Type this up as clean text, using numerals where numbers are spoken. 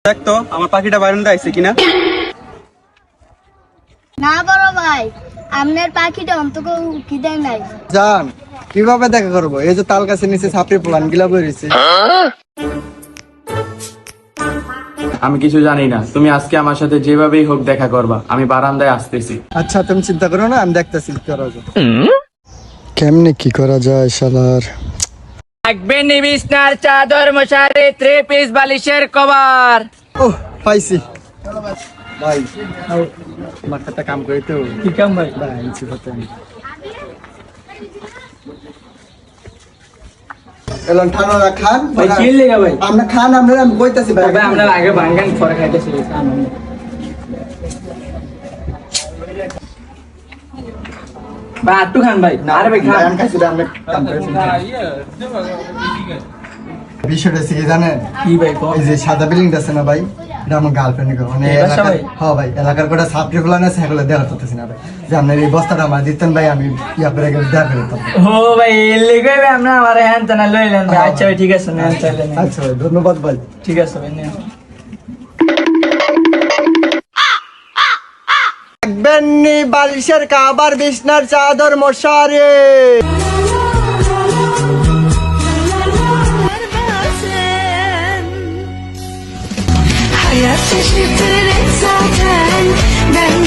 দেখ তো আমার পাখিটা বারান্দা আইছে কিনা। না বড় ভাই, আপনার পাখিটা অন্তত কি দেয় নাই। জান কিভাবে দেখা করবো? এই যে তাল গাছের নিচে ছাপড়ি প্লান গিলা বেরিয়েছে। আমি কিছু জানি না, তুমি আজকে আমার সাথে যেভাবেই হোক দেখা করবা। আমি বারান্দায় আসতেছি। আচ্ছা তুমি চিন্তা করো না, আমি দেখতেছি কি করা যায়। কেমনে কি করা যায় শালার। থাকবেন বিছনার চাদর মশারি 3 পিস বালিশের কভার। ওহ পাইছি ভাই, আমার একটা কাম করি তো। কি কাম ভাই? ভাই আনছি হতে এলন ঠান্ডা খান ভাই কি লেগা ভাই? আমরা খান, আমরা আমি কইতাছি ভাই। ভাই আমরা আগে ভাঙ্গান পরে খাইতেছি। ভাই আটটু খান ভাই। আরে ভাই খান। আমি খাইছি, আমরা কাম করেছি। বিষয়টা হচ্ছে কি জানেন? কি ভাই কও? এই যে সাদা বিল্ডিংটা আছে না ভাই, এটা আমার গার্লফ্রেন্ড করে। মানে এই বাসা এলাকার, ভাই? হ্যাঁ ভাই, এলাকার কটা ছাত্রী ফুলান আছে, সেগুলো দেখা করতেছি না ভাই। যে আপনার এই বস্তাটা আমার দিতেন ভাই, আমি ইয়া করে দেখা করে দিতাম। ও ভাই লেগে ভাই আমরা আমারে হ্যান তানা লইলেন ভাই। আচ্ছা ভাই ঠিক আছে, নেন চাইলেন। আচ্ছা ভাই, ধন্যবাদ ভাই। ঠিক আছে ভাই নেন। থাকবেন নি বালিশের কাবার বিছনার চাদর মশারি। Hayat şaşırtır hep zaten. Ben